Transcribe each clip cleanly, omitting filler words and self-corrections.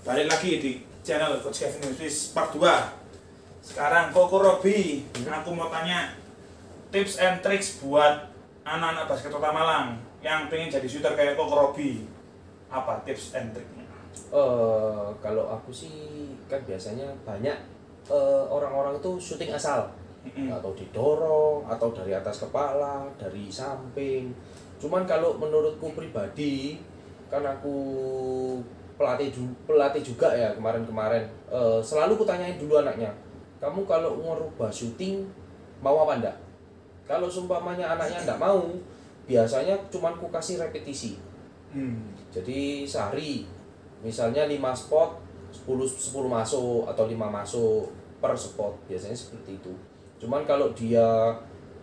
Balik lagi di channel Coach Kevin Wiswis part 2. Sekarang Koko Robi, aku mau tanya tips and tricks buat anak-anak basket Kota Malang yang pengen jadi shooter kayak Koko Robi. Apa tips and triknya? Kalau aku sih kan biasanya banyak orang-orang itu syuting asal, atau didorong, atau dari atas kepala, dari samping. Cuman kalau menurutku pribadi, kan aku pelatih juga ya kemarin-kemarin, selalu kutanyain dulu anaknya, kamu kalau ngerubah syuting mau apa enggak? Kalau seumpamanya anaknya enggak mau, biasanya cuman ku kasih repetisi. Jadi sehari misalnya 5 spot 10 masuk atau 5 masuk per spot, biasanya seperti itu. Cuman kalau dia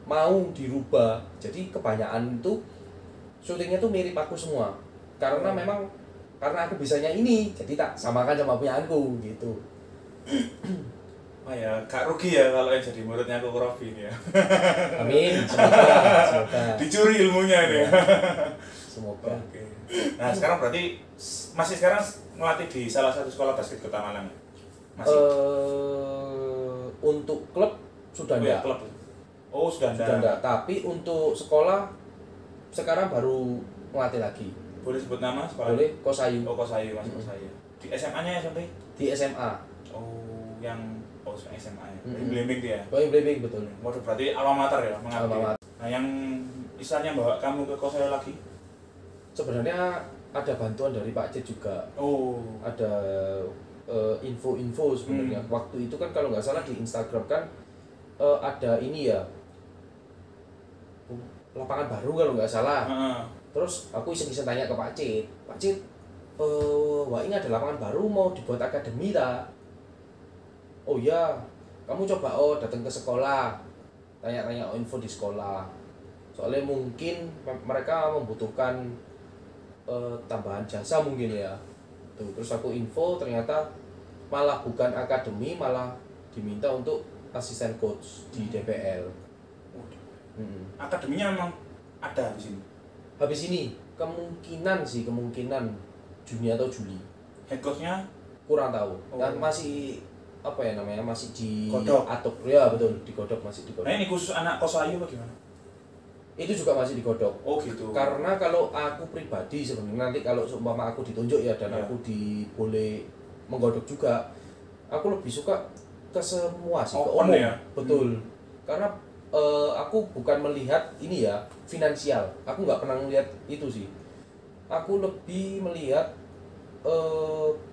mau dirubah, jadi kebanyakan itu syutingnya tuh mirip aku semua. Karena memang karena aku bisanya ini, jadi tak samakan sama punya aku gitu. Oh ya, gak rugi ya kalau yang jadi muridnya Koko Robi ini ya. Amin, semoga. Dicuri ilmunya ini ya. Semoga. Oke. Nah sekarang berarti masih sekarang ngelatih di salah satu sekolah basket Kota Malang ya? Masih? Untuk klub sudah enggak. Klub. Oh sudah enggak. Tapi untuk sekolah sekarang baru ngelatih lagi. Boleh sebut nama sekolah? Boleh, Kosayu. Oh Kosayu, masih Kosayu. Di SMA-nya ya sampai? Di SMA. Oh yang SMA ya. Blimbing dia. Oh, Blimbing betul. Waduh berarti alma mater ya, mengabdi. Alma mater. Nah yang istilahnya bawa kamu ke Kosayu lagi? Sebenarnya ada bantuan dari Pak Cid juga. Oh. Ada info-info sebenarnya. Waktu itu kan kalau nggak salah di Instagram kan ada ini ya, lapangan baru kalau nggak salah. Terus aku iseng-iseng tanya ke Pak Cid, wah ini ada lapangan baru mau dibuat akademi tak? Oh iya, kamu coba datang ke sekolah, tanya-tanya info di sekolah. Soalnya mungkin mereka membutuhkan tambahan jasa mungkin ya. Tuh, terus aku info ternyata malah bukan akademi, malah diminta untuk asisten coach di DPL. Akademinya memang ada di sini. Habis ini kemungkinan Juni atau Juli. Head coachnya kurang tahu. Dan masih apa ya namanya, masih di Godok. atur ya, betul, digodok, masih digodok. Nah ini khusus anak Kosayu apa gimana? Itu juga masih digodok. Oh gitu. Karena kalau aku pribadi sebenarnya nanti kalau seumpama aku ditunjuk ya dan aku boleh menggodok juga, aku lebih suka ke semua sih, ke umum ya? Betul. Karena aku bukan melihat ini ya finansial, aku nggak pernah melihat itu sih. Aku lebih melihat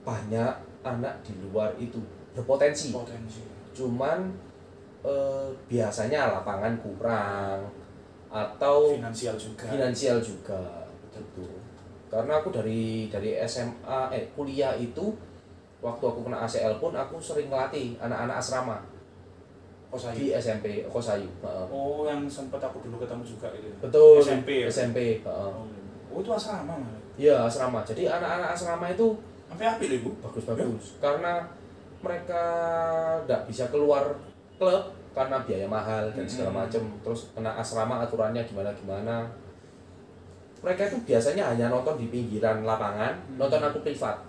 banyak anak di luar itu berpotensi. Cuman biasanya lapangan kurang atau finansial juga betul. Karena aku dari SMA kuliah itu, waktu aku kena ACL pun aku sering ngelatih anak-anak asrama Kosayu. Di SMP Kosayu. Oh yang sempat aku dulu ketemu juga itu. Betul. SMP. SMP. Oh itu asrama malah. Iya asrama. Jadi anak-anak asrama itu sampai apik lho Bu. Bagus-bagus. Karena mereka tidak bisa keluar klub karena biaya mahal dan segala macam. Terus kena asrama aturannya gimana. Mereka itu biasanya hanya nonton di pinggiran lapangan, nonton aku privat.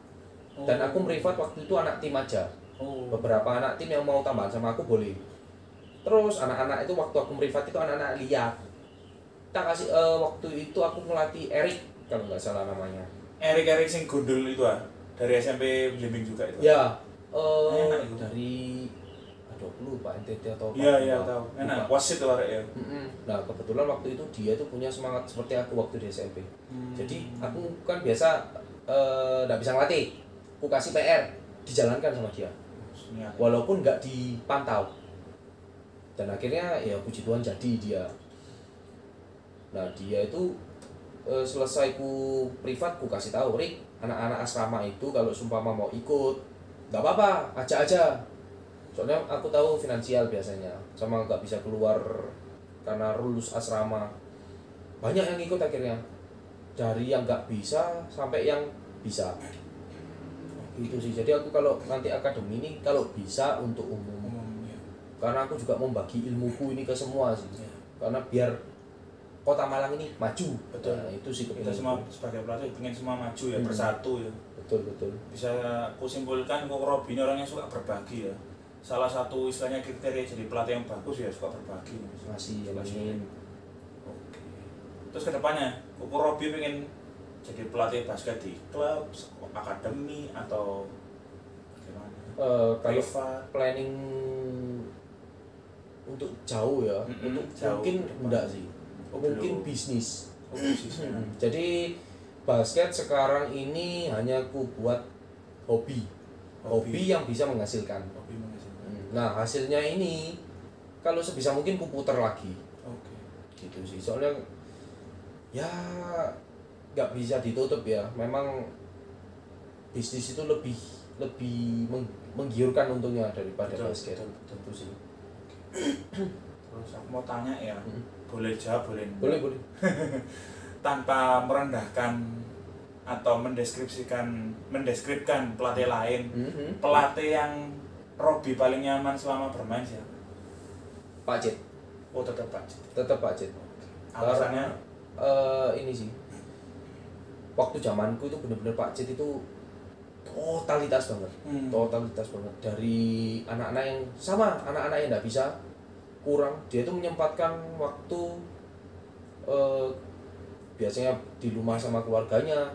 Dan aku privat waktu itu anak tim aja. Beberapa anak tim yang mau tambahan sama aku boleh. Terus anak-anak itu waktu aku privat itu anak-anak liar. Tak kasih waktu itu aku ngelatih Erik kalau nggak salah namanya. Erik sing gundul itu dari SMP Blimbing juga itu. Ya, dari aku lupa NTT atau apa. Iya tahu. Enak, wasit tuh ya. Nah, kebetulan waktu itu dia tuh punya semangat seperti aku waktu di SMP. Jadi aku kan biasa nggak bisa ngelatih. Aku kasih PR, dijalankan sama dia. Walaupun nggak dipantau. Dan akhirnya ya puji Tuhan jadi dia. Nah, dia itu selesai ku privat, ku kasih tahu, Rik, anak-anak asrama itu kalau sumpama mau ikut, nggak apa-apa, ajak aja. Soalnya aku tahu finansial biasanya, sama nggak bisa keluar karena rules asrama. Banyak yang ikut akhirnya, dari yang nggak bisa sampai yang bisa. Itu sih. Jadi aku kalau nanti akademi ini kalau bisa untuk umum. Karena aku juga membagi ilmuku ini ke semua sih. Karena biar Kota Malang ini maju. Betul. Nah, itu sih Kita semua sebagai pelatih pengen semua maju ya, Hmm. bersatu ya. betul. Bisa aku simpulkan Koko Robi ini orangnya suka berbagi ya. Salah satu istilahnya kriteria jadi pelatih yang bagus ya suka berbagi. Masih amin. Oke. Terus kedepannya Koko Robi pengen jadi pelatih basket di klub, akademi atau gimana? Kalau Privat. planning untuk jauh ya, untuk jauh mungkin ke depan. enggak sih. Oh, Mungkin belum. bisnis. Bisnisnya. Jadi basket sekarang ini hanya ku buat hobi. Hobi yang bisa menghasilkan. Hobi menghasilkan. Nah, hasilnya ini kalau sebisa mungkin ku putar lagi. Oke. Gitu sih. Soalnya ya nggak bisa ditutup ya. Memang bisnis itu lebih menggiurkan untungnya daripada basket. Betul. Itu sih. Terus aku mau tanya ya, boleh jawab boleh enggak? Boleh. Tanpa merendahkan atau mendeskripsikan pelatih lain, pelatih yang Robi paling nyaman selama bermain siapa? Pak Cid. Oh tetap Pak Cid. Tetap Pak Cid. Alasannya? Ini sih. Waktu zamanku itu benar-benar Pak Cid itu totalitas banget. Totalitas banget dari anak-anak yang nggak bisa kurang, dia itu menyempatkan waktu biasanya di rumah sama keluarganya,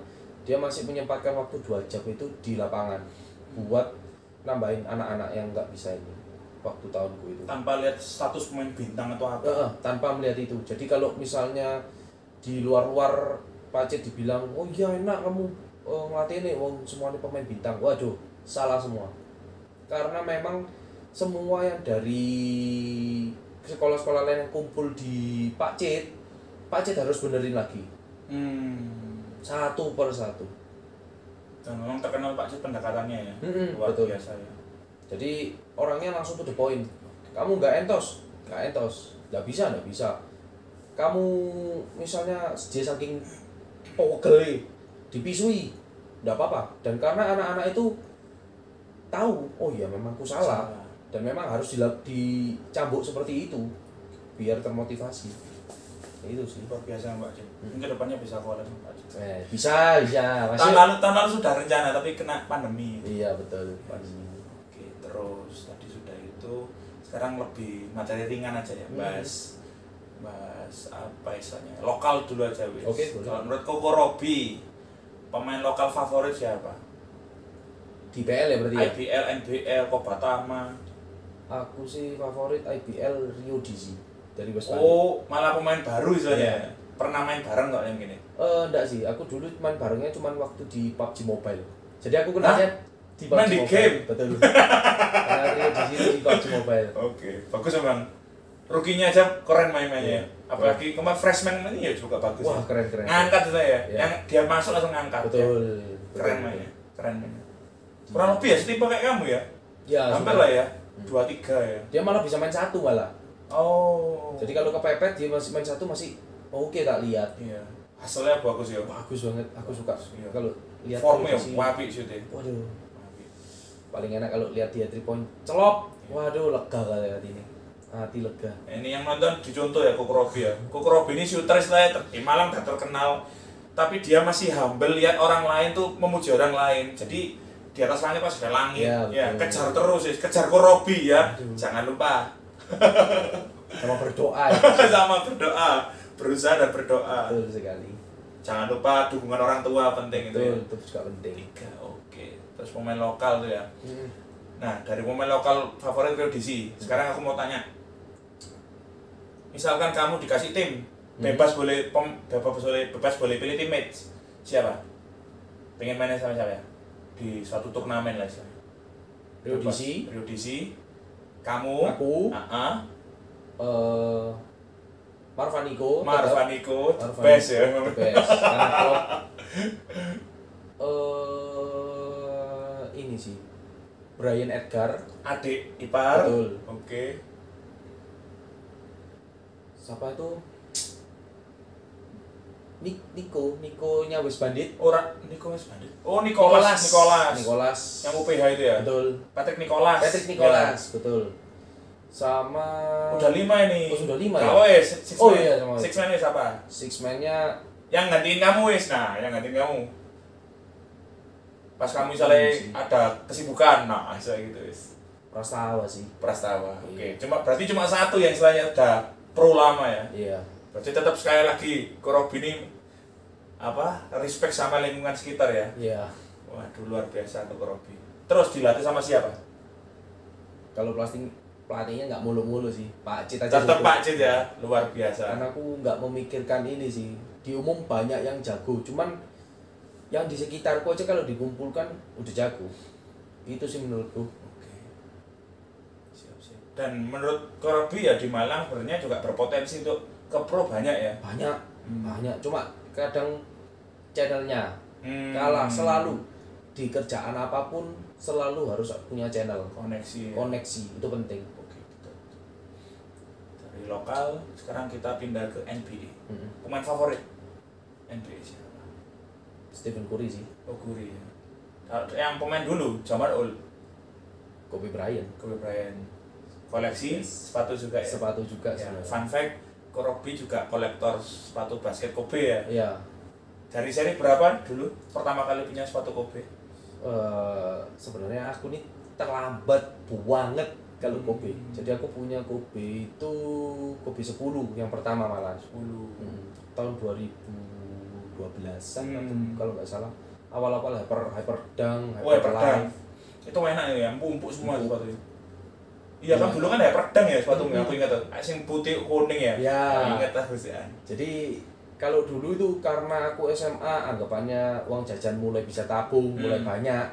dia masih menyempatkan waktu 2 jam itu di lapangan buat nambahin anak-anak yang nggak bisa ini waktu tahunku itu. Tanpa lihat status pemain bintang atau apa? Tanpa melihat itu. Jadi kalau misalnya di luar Pak Cid dibilang, oh iya enak kamu ngelatih nih, semuanya pemain bintang. Waduh, salah semua. Karena memang semua yang dari sekolah-sekolah lain yang kumpul di Pak Cid harus benerin lagi. Satu per satu. Dan memang terkenal Pak Cid pendekatannya ya, luar betul. biasa ya. Jadi orangnya langsung to the point. Kamu nggak entos, nggak bisa. Kamu misalnya dia saking pogel dipisui, nggak apa-apa. Dan karena anak-anak itu tahu, oh iya memang aku salah. Dan memang harus dicambuk seperti itu biar termotivasi. Itu sih Luar biasa Pak Cid. Mungkin depannya bisa collab sama Pak Cid. Bisa masih Tahun lalu sudah rencana tapi kena pandemi. iya betul pandemi. Oke, terus tadi sudah itu, sekarang lebih materi ringan aja ya, bahas apa istilahnya, lokal dulu aja wis. Oke, boleh. Kalau menurut Koko Robi, pemain lokal favorit siapa? Di PL ya berarti ya? IBL, NBL, Kobatama. Aku sih favorit IBL Rio Dizzy dari West Bandit. Oh, malah pemain baru istilahnya. Pernah main bareng nggak yang gini? Enggak sih, aku dulu main barengnya cuma waktu di PUBG Mobile. Jadi aku kenalnya di PUBG Main di Mobile. game? Betul. Karena Rio Dizzy di PUBG Mobile. Oke, bagus emang. Rukinya aja keren main-mainnya. Apalagi kemarin freshman ini ya juga bagus. Wah, ya. keren. Ngangkat itu ya. Iya. Yang dia masuk langsung ngangkat. Betul. Ya. Keren mainnya. Kurang lebih ya setipe kayak kamu ya. Ya, Hampir lah ya. 2-3 ya. dia malah bisa main satu malah. Oh. Jadi kalau kepepet dia masih main satu masih oke tak lihat. Iya. Hasilnya bagus ya. Bagus banget, aku suka. Iya. Kalau lihat Formnya televisi, wapi shootnya. waduh, Wapi. paling enak kalau lihat dia 3 point celop. Waduh, lega kali hati ini. Hati lega. Ini yang nonton dicontoh ya Koko Robi ya. Koko Robi ini shooter istilahnya di Malang udah terkenal, tapi dia masih humble lihat orang lain tuh memuji orang lain. Jadi di atas langit pas ada langit. Ya, Ya, betul. kejar terus ya, kejar Koko Robi ya. Aduh. Jangan lupa Sama berdoa ya. sama berdoa, berusaha dan berdoa. Betul sekali. Jangan lupa dukungan orang tua penting itu ya. Betul, itu juga penting. 3, oke. Terus pemain lokal tuh ya. Hmm. Nah, dari pemain lokal favorit Rio Dizzy. Sekarang aku mau tanya. Misalkan kamu dikasih tim, bebas boleh pilih teammates. Siapa? Pengen main sama siapa ya? Di suatu turnamen lah istilahnya. Rio Bebas. Dizzy. Rio Dizzy. Kamu. Aku. Marvaniko. Marvaniko. Best ya. The best. Karena klub. Ini sih. Brian Edgar. Adik ipar. Betul. Oke. Siapa itu? Nikonya West Bandit. Orang Nicholas Bandit. Oh, Nicholas. Nicholas. Yang UPH itu ya? Betul. Patrick Nicholas. Patrick Nicholas, betul. sama Udah 5 ini. Oh, sudah 5 ya? Kau Six Oh Man. iya, sama Six Man siapa? Six Man-nya Yang gantiin kamu wis. Nah, yang gantiin kamu. Pas kamu misalnya ada kesibukan, nah bisa gitu wis. Prastawa sih. Prastawa. Iya. Oke, berarti cuma satu yang istilahnya udah pro lama ya. Iya. Berarti tetap sekali lagi Korobi ini respect sama lingkungan sekitar ya. Iya. Waduh, luar biasa untuk Korobi. Terus dilatih sama siapa? Kalau pelatihnya nggak mulu-mulu sih, Pak Cit aja. Tetap Pak Cit ya, luar biasa. Karena aku nggak memikirkan ini sih. Di umum banyak yang jago, cuman yang di sekitarku aja kalau dikumpulkan udah jago. Itu sih menurutku. Oke. Siap. Dan menurut Korobi ya di Malang sebenarnya juga berpotensi untuk ke pro banyak ya. Banyak. Cuma kadang channelnya kalah selalu di kerjaan apapun selalu harus punya channel. Koneksi. Ya. Koneksi itu penting. Oke, betul. Dari lokal sekarang kita pindah ke NBA. Pemain favorit NBA siapa? Stephen Curry sih. Oh, Curry ya. Yang pemain dulu, Jamal Ul, Kobe Bryant. Koleksi sepatu juga ya. Sepatu juga Ya, sebenarnya. fun fact, Korobi juga kolektor sepatu basket Kobe ya. Iya. Dari seri berapa dulu pertama kali punya sepatu Kobe? Sebenarnya aku nih terlambat banget kalau Kobe. Jadi aku punya Kobe itu Kobe 10 yang pertama malah. 10. Tahun 2012-an atau kalau nggak salah. Awal-awal Hyper Dunk, Hyper Life. Itu enak ya, empuk semua sepatu itu. Iya kan dulu kan Hyper Dunk ya sepatunya, aku ingat tuh. Sing putih kuning ya. Ya. Ingat terus ya. Jadi kalau dulu itu karena aku SMA anggapannya uang jajan mulai bisa tabung, mulai banyak.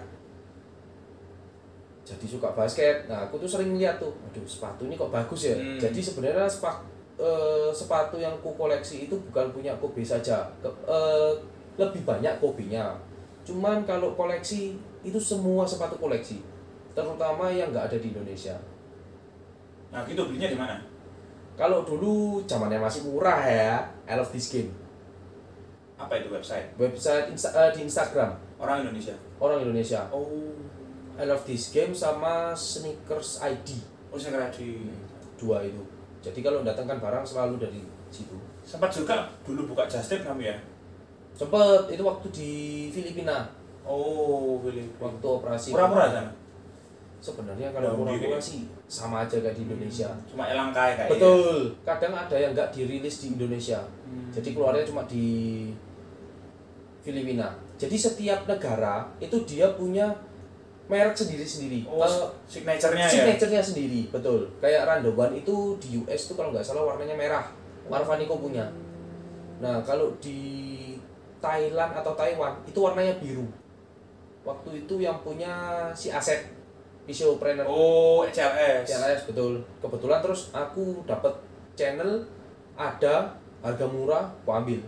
Jadi suka basket. Nah, aku tuh sering lihat tuh, aduh sepatu ini kok bagus ya. Jadi sebenarnya sepatu yang ku koleksi itu bukan punya Kobe saja. Lebih banyak Kobe-nya. Cuman kalau koleksi itu semua sepatu koleksi. Terutama yang nggak ada di Indonesia. Nah, gitu belinya di mana? Kalau dulu zamannya masih murah ya, I Love This Game. Apa itu website? Di Instagram. Orang Indonesia. Oh. I Love This Game sama Sneakers ID. Oh, saya di Dua itu. Jadi kalau datangkan barang selalu dari situ. sempat juga dulu buka just tip kami ya. Sempet itu waktu di Filipina. Oh, Filipina. Waktu operasi. Murah-murah sana. Sebenarnya kalau murah-murah sih sama aja kayak di Indonesia. Cuma elang kayak Betul. Kadang ada yang nggak dirilis di Indonesia. Jadi keluarnya cuma di Filipina. Jadi setiap negara itu dia punya merek sendiri-sendiri. Oh, signature-nya ya? Signature-nya sendiri, betul. Kayak Randovan itu di US itu kalau nggak salah warnanya merah. Marvaniko punya. Nah, kalau di Thailand atau Taiwan itu warnanya biru. Waktu itu yang punya si Asep Pisiopreneur. Oh, CLS, betul. Kebetulan terus aku dapat channel ada harga murah, aku ambil.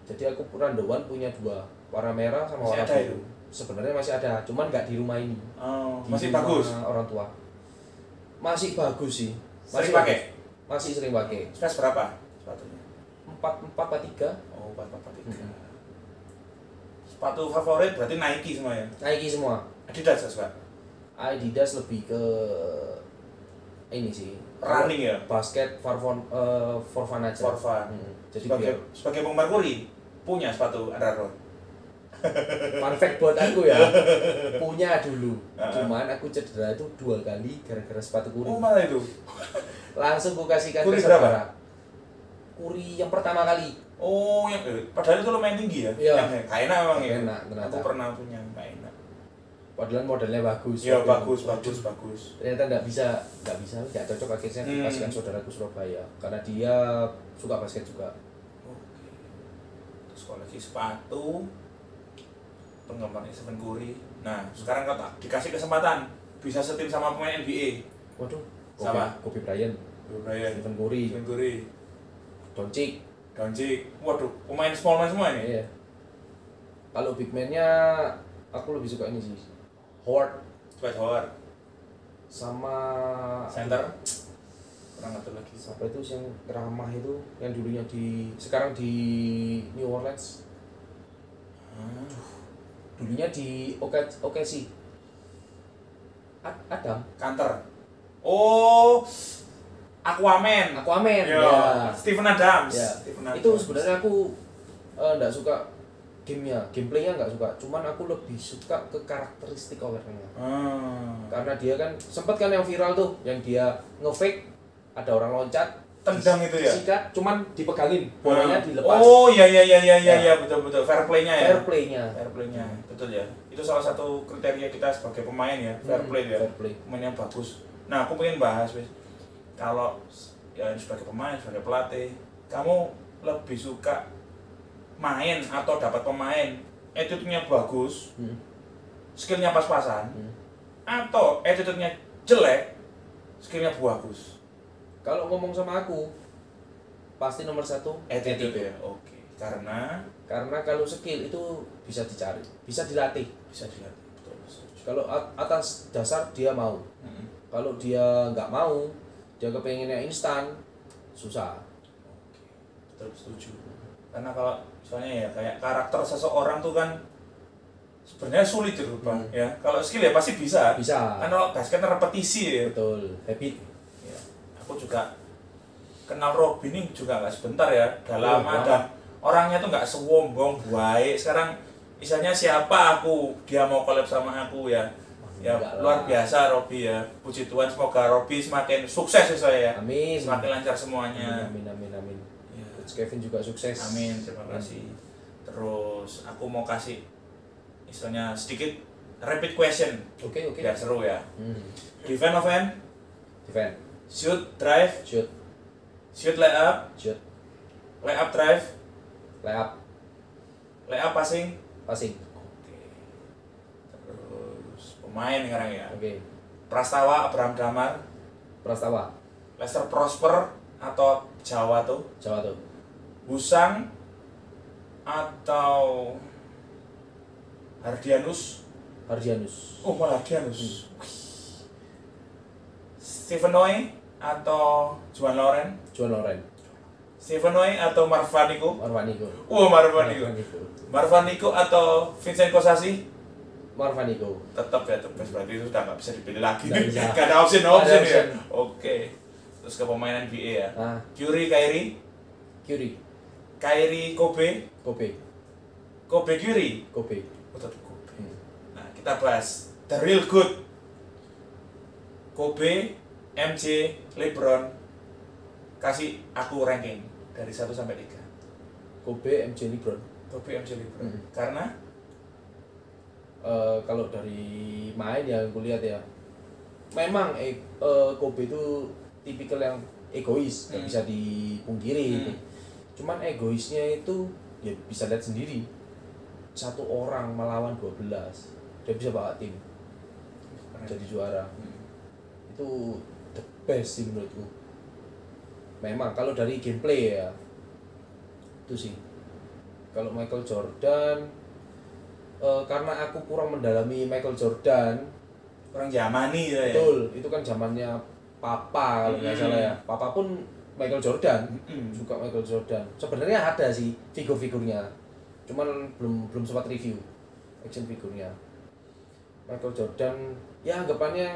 Jadi aku Randovan punya dua, warna merah sama masih warna ada biru. Sebenarnya masih ada, cuman nggak di rumah ini. Oh, Di masih rumah bagus. Orang tua. Masih bagus sih. Sering pakai? Masih sering pakai. Size berapa sepatunya? 443. Oh, 443. Sepatu favorit berarti Nike semua ya? Nike semua. Adidas suka? Adidas lebih ke ini sih. Running ya? Basket for fun aja. For fun. Jadi sebagai penggemar Curry punya sepatu Under Armour. Fun fact buat aku ya, punya dulu. Cuman aku cedera itu 2 kali gara-gara sepatu Curry. Oh, malah itu. Langsung aku kasihkan Curry ke saudara. Curry yang pertama kali. Oh, yang padahal itu lumayan tinggi ya? Iya. Yang gak enak memang ya? Enak, ternyata. Aku pernah punya, gak enak. Padahal modelnya bagus. Iya, bagus. Ternyata nggak cocok akhirnya aku kasihkan saudaraku Surabaya karena dia suka basket juga. Oke. Terus koleksi sepatu, penggemar Stephen Curry. Nah, sekarang kau tak dikasih kesempatan bisa setim sama pemain NBA. Waduh, Sama? Kobe Bryant, Stephen Curry, Doncic. Waduh, pemain small man semua ini. Iya. Kalau big man-nya aku lebih suka ini sih. Dwight Howard. Sama Center. Kurang satu lagi. siapa itu yang ramah itu yang dulunya sekarang di New Orleans. Dulunya di OKC. Adam. Kanter. Oh, Aquaman. Aquaman. Ya. Ya. Stephen Adams. Ya. Stephen Adams. Itu sebenarnya aku nggak suka gameplaynya nggak suka. Cuman aku lebih suka ke karakteristik orangnya. Karena dia kan sempat kan yang viral tuh, yang dia nge-fake ada orang loncat, Tendang itu ya. disikat, cuman dipegangin, bolanya dilepas. Oh iya betul fair play-nya ya. Fair play-nya. Fair play-nya. Betul ya. Itu salah satu kriteria kita sebagai pemain ya, fair play ya. Fair play. Pemain yang bagus. Nah, aku pengen bahas wis. Kalau ya sebagai pemain, sebagai pelatih, kamu lebih suka main atau dapat pemain attitude-nya bagus, skillnya pas-pasan, atau attitude-nya jelek, skillnya bagus? Kalau ngomong sama aku, pasti nomor satu Attitude ya. Oke. Karena kalau skill itu bisa dicari, bisa dilatih. bisa dilihat. Betul. Setuju. Kalau atas dasar dia mau. Kalau dia nggak mau, dia kepengennya instan, susah. Oke. Betul, setuju. Karena kalau misalnya ya kayak karakter seseorang tuh kan sebenarnya sulit dirubah ya. Kalau skill ya pasti bisa. Bisa. Kan kalau basket kan repetisi ya. Betul, habit. Ya. Aku juga kenal Robin ini juga nggak sebentar ya. Udah lama lama. dan orangnya tuh nggak sewombong baik. Sekarang misalnya siapa aku, dia mau collab sama aku ya. Ya Enggak lah. luar biasa Robi ya. Puji Tuhan semoga Robi semakin sukses ya saya ya. Amin. Semakin lancar semuanya. Amin. Ya. Coach Kevin juga sukses. Amin, terima kasih. Terus aku mau kasih istilahnya sedikit rapid question Oke. biar seru ya. Defend offense, Defend, shoot drive, shoot, shoot layup, layup drive, layup, layup passing. passing. Oke. Terus pemain sekarang ya. Oke. Prastawa, Abraham Damar, Prastawa, Lester Prosper atau Jawa tuh, Jawa tuh. Busang atau Hardianus. Oh malah Hardianus. Stephen Noy atau Juan Loren. Stephen Noy atau Marvaniko. Marvaniko. Marvaniko atau Vincent Kosasi. Marvaniko. Tetap ya tebas, berarti itu udah nggak bisa dipilih lagi. Nggak bisa. Nggak ada option Nggak ada ya. option. Oke. Terus ke pemain NBA ya. Ah, Kyrie, Kyrie, Kobe, Kyrie. Kobe. Betul Kobe. Nah, kita bahas the real good. Kobe, MJ, LeBron. Kasih aku ranking dari 1 sampai 3. Kobe, MJ, LeBron. Kobe, MJ, LeBron. Karena Kalau dari main yang aku lihat ya, memang Kobe itu tipikal yang egois, nggak bisa dipungkiri gitu. Cuman egoisnya itu ya bisa lihat sendiri, satu orang melawan 12 dia bisa bawa tim jadi juara. Itu the best sih menurutku. Memang kalau dari gameplay ya itu sih. Kalau Michael Jordan, karena aku kurang mendalami Michael Jordan, orang Yamani ya. betul, itu kan zamannya Papa kalau nggak salah ya. Papa pun Michael Jordan, suka Michael Jordan. Sebenarnya ada sih figur-figurnya, cuman belum sempat review action figurnya. Michael Jordan, ya anggapannya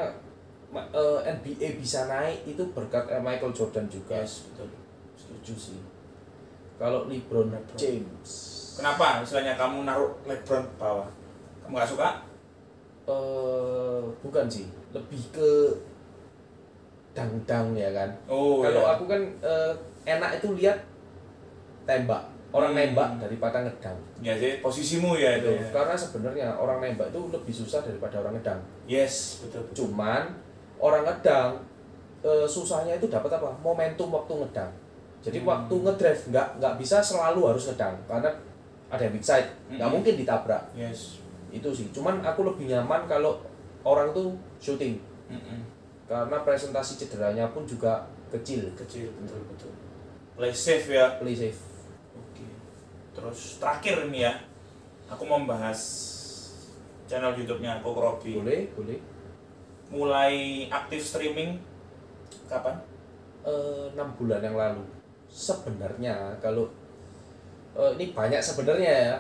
NBA bisa naik itu berkat Michael Jordan juga. Yes, betul. Setuju sih. Kalau LeBron James, Kenapa misalnya kamu naruh LeBron ke bawah? Kamu nggak suka? bukan sih, lebih ke dangdang ya kan. Kalau iya. aku kan enak itu lihat tembak, orang nembak daripada ngedang. Ya sih, posisimu ya itu. Ya. Karena sebenarnya orang nembak itu lebih susah daripada orang ngedang. Yes, betul. Cuman orang ngedang susahnya itu dapat apa? Momentum waktu ngedang. Jadi waktu ngedrive nggak bisa selalu harus ngedang karena ada yang big side, nggak mungkin ditabrak. Yes. Itu sih. Cuman aku lebih nyaman kalau orang tuh shooting. Karena presentasi cederanya pun juga kecil. Betul. Play safe ya. Play safe. Oke. Terus terakhir ini ya, aku mau membahas channel YouTube-nya Koko Robi. Boleh. Mulai aktif streaming kapan? 6 bulan yang lalu. Sebenarnya kalau ini banyak sebenarnya ya.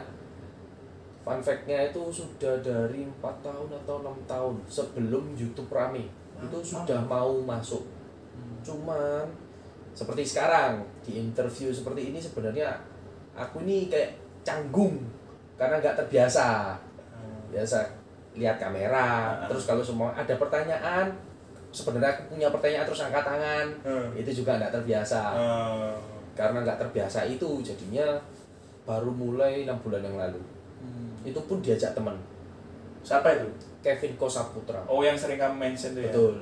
Fun fact-nya itu sudah dari 4 tahun atau 6 tahun sebelum YouTube rame. itu sudah mau masuk. Cuman seperti sekarang di interview seperti ini sebenarnya aku ini kayak canggung karena nggak terbiasa. Biasa lihat kamera, terus kalau semua ada pertanyaan, sebenarnya aku punya pertanyaan terus angkat tangan, itu juga nggak terbiasa. Karena nggak terbiasa itu jadinya baru mulai 6 bulan yang lalu. Itu pun diajak teman. Siapa itu? Kevin Kosaputra. Oh, yang sering kamu mention itu ya? Betul.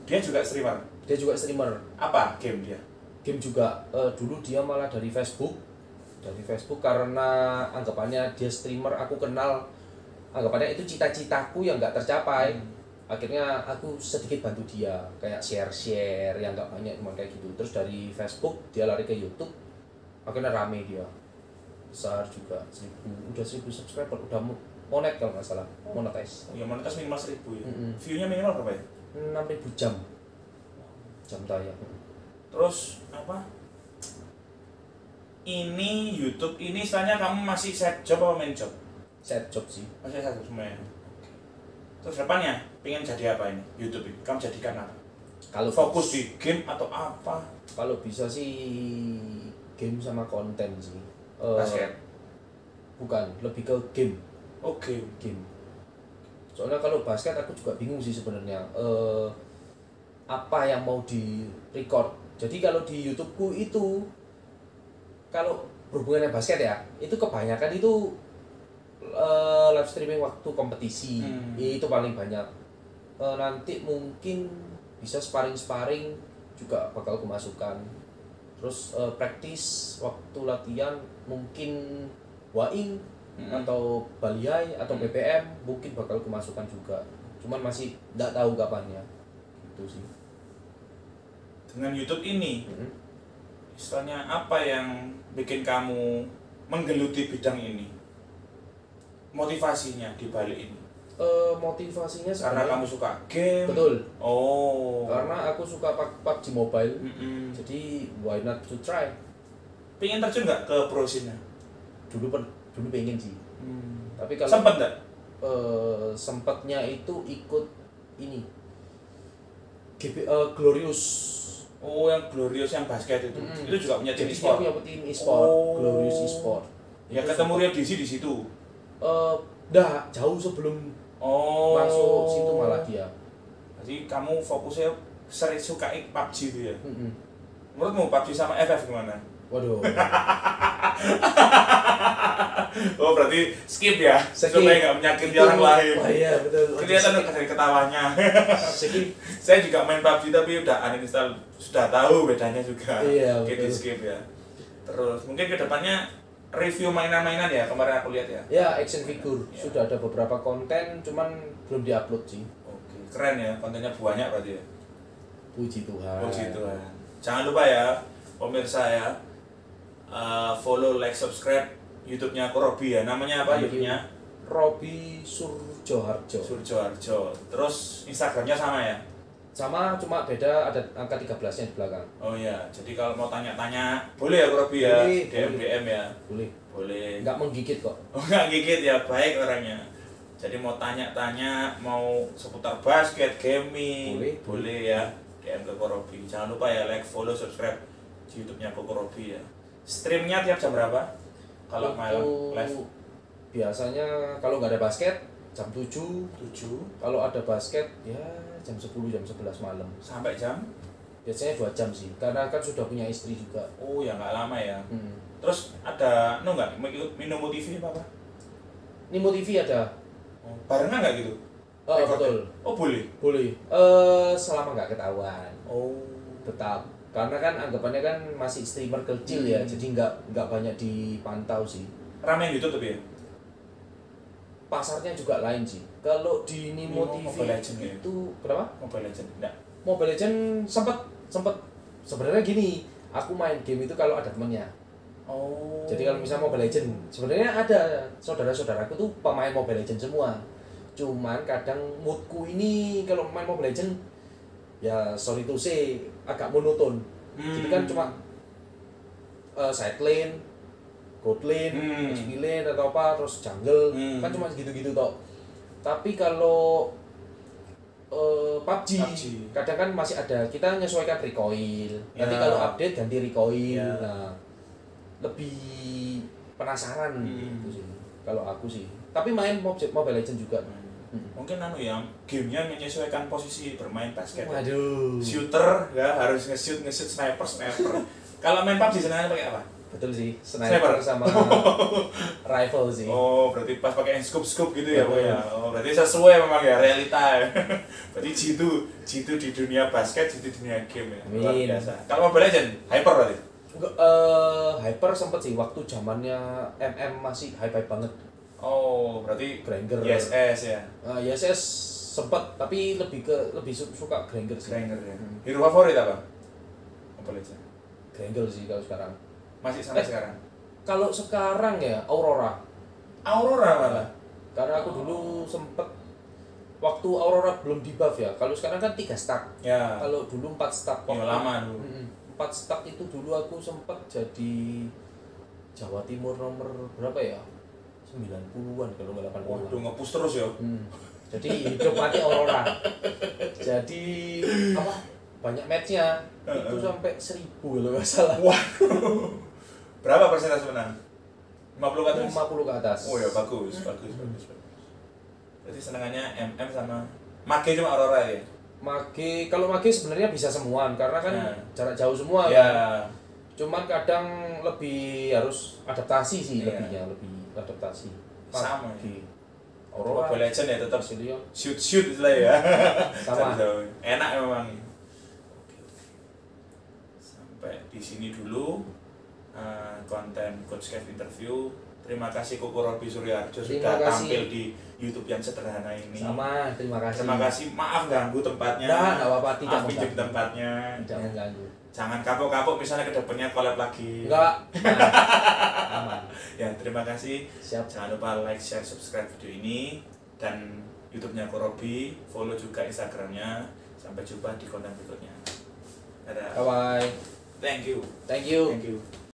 Dia juga streamer? Dia juga streamer. Apa game dia? Game juga. Dulu dia malah dari Facebook. Dari Facebook karena anggapannya dia streamer, aku kenal. Anggapannya itu cita-citaku yang nggak tercapai. Akhirnya aku sedikit bantu dia. Kayak share-share yang nggak banyak, cuma kayak gitu. Terus dari Facebook dia lari ke YouTube. Akhirnya rame dia. Besar juga. Udah 1000 subscriber. Udah monet kalau nggak salah, monetize. Ya monetize minimal 1000 ya. View-nya minimal berapa ya? 6.000 jam tayang. Terus apa? Ini YouTube ini istilahnya kamu masih set job atau main job? Set job sih. Masih set job semuanya. Terus depannya pengen jadi apa ini YouTube ini? Kamu jadikan apa? Kalau fokus di game atau apa? Kalau bisa sih game sama konten sih. Basket? Bukan, lebih ke game. Oke. Game. Soalnya kalau basket aku juga bingung sih sebenarnya. Apa yang mau di record. Jadi kalau di YouTubeku itu kalau berhubungan dengan basket ya, itu kebanyakan itu live streaming waktu kompetisi. Itu paling banyak. Nanti mungkin bisa sparring juga bakal kemasukan. Terus praktis waktu latihan mungkin waing atau baliai atau BPM mungkin bakal kemasukan juga. Cuman masih nggak tahu kapannya. Gitu sih. Dengan YouTube ini, istilahnya apa yang bikin kamu menggeluti bidang ini? Motivasinya di balik ini? Motivasinya karena kamu suka game. Betul. Oh. Karena aku suka PUBG Mobile. Jadi why not to try? Pengen terjun nggak ke pro scene-nya? Dulu pengen sih. Tapi kalau sempet nggak? Sempatnya itu ikut ini Glorious. Oh, yang Glorious yang basket itu. Itu juga punya tim e-sport. Punya tim e-sport, Glorious e-sport. Ya ketemu Rio DC di situ. Dah jauh sebelum masuk situ malah dia. Jadi kamu fokusnya sering suka PUBG itu ya? Menurutmu PUBG sama FF gimana? Waduh. Oh, berarti skip ya? Skip. Supaya nggak menyakiti orang lain. Oh iya, betul. Kelihatan dari ketawanya. Skip. Saya juga main PUBG tapi udah uninstall, sudah tahu bedanya juga. Iya, Oke, di skip ya. Terus mungkin kedepannya review mainan-mainan ya, kemarin aku lihat ya. Ya, action figure. Ya. Sudah ada beberapa konten, cuman belum diupload sih. Oke, keren ya, kontennya banyak berarti ya. Puji Tuhan. Puji Tuhan. Jangan lupa ya, pemirsa ya, follow, like, subscribe YouTube-nya aku Robi ya. Namanya apa YouTube-nya? Robi Surjoharjo. Surjoharjo. Terus Instagramnya sama ya? Sama, cuma beda ada angka 13-nya di belakang. Oh iya, jadi kalau mau tanya-tanya boleh ya Robi ya? DM ya? Boleh. Boleh. Nggak menggigit kok. Oh, nggak gigit ya, baik orangnya. Jadi mau tanya-tanya, mau seputar basket, gaming, boleh ya, DM ke Robi. Jangan lupa ya, like, follow, subscribe di YouTube-nya Koko Robi ya. Streamnya tiap jam berapa? Kalau malam live? Biasanya kalau nggak ada basket jam 7. Kalau ada basket ya jam 10, jam 11 malam. Sampai jam? Biasanya 2 jam sih, karena kan sudah punya istri juga. Oh ya, nggak lama ya. Terus ada nggak minum TV apa? Nimo TV ada. Oh, barengan nggak gitu? Betul. Oh boleh? Boleh. Selama nggak ketahuan. Oh. Tetap. Karena kan anggapannya kan masih streamer kecil ya, jadi nggak banyak dipantau sih. Ramai YouTube tapi ya? Pasarnya juga lain sih. Kalau di Nimo TV itu berapa? Mobile Legend. Enggak. Mobile Legend sempat sebenarnya gini, aku main game itu kalau ada temennya. Oh. Jadi kalau misalnya Mobile Legend, sebenarnya ada saudara-saudaraku tuh pemain Mobile Legend semua. Cuman kadang moodku ini kalau main Mobile Legend ya sorry to say agak monoton. Jadi kan cuma side lane, god lane, HP lane atau apa, terus jungle, kan cuma gitu-gitu toh. Tapi kalau PUBG PUBG. Kadang kan masih ada, kita menyesuaikan recoil. Nanti kalau update ganti recoil. Nah, lebih penasaran gitu sih. Kalau aku sih. Tapi main Mobile Legends juga. Mungkin ya, gamenya menyesuaikan posisi bermain basket. Waduh. Shooter ya harus nge-shoot sniper. Kalau main PUBG senangnya pakai apa? Betul sih, sniper sama rifle sih. Oh, berarti pas pakai scope gitu ya, Bu ya. Oh, berarti sesuai memang ya realita ya. Berarti jitu di dunia basket, jitu di dunia game ya. Luar biasa. Kalau Mobile Legends, hyper berarti? Enggak, hyper sempet sih waktu zamannya MM masih hype banget. Oh, berarti Granger. ISS ya. ISS sempet, tapi lebih suka Granger sih. Granger ya. Hero favorit apa? Mobile Legends. Granger sih kalau sekarang. Masih sampai sekarang? Kalau sekarang ya Aurora. Aurora malah? Karena aku dulu sempet waktu Aurora belum di buff ya. Kalau sekarang kan 3 stack. Ya. Kalau dulu 4 stack. Ya lama dulu. 4 stack itu dulu aku sempet jadi Jawa Timur nomor berapa ya? 90-an kalau nggak 80-an. Waduh, nge-push terus ya. Jadi hidup mati Aurora. Jadi apa? Banyak matchnya itu sampai 1000 kalau nggak salah. Waduh. Berapa persentase menang? 50 ke atas? 50 ke atas. Oh ya bagus. Berarti senangannya MM sama Mage cuma Aurora ya? Mage, kalau Mage sebenarnya bisa semuaan karena kan jarak jauh semua ya. Kan. Cuman kadang lebih harus adaptasi sih lebih adaptasi. Sama ya. Aurora Mobile Legends ya tetap shoot lah ya. Sama. Enak memang. Sampai di sini dulu konten Coach Kev interview. Terima kasih Koko Robi Suryaharjo sudah tampil di YouTube yang sederhana ini. Sama, terima kasih. Terima kasih. Maaf ganggu tempatnya. Enggak apa-apa, tidak pinjam tempatnya. Tidak mengganggu. Jangan kapok-kapok misalnya kedepannya collab lagi. Enggak. Aman. Ya, terima kasih. Siap. Jangan lupa like, share, subscribe video ini dan YouTube-nya Korobi, follow juga Instagram-nya. Sampai jumpa di konten berikutnya. Dadah. Bye bye. Thank you. Thank you. Thank you.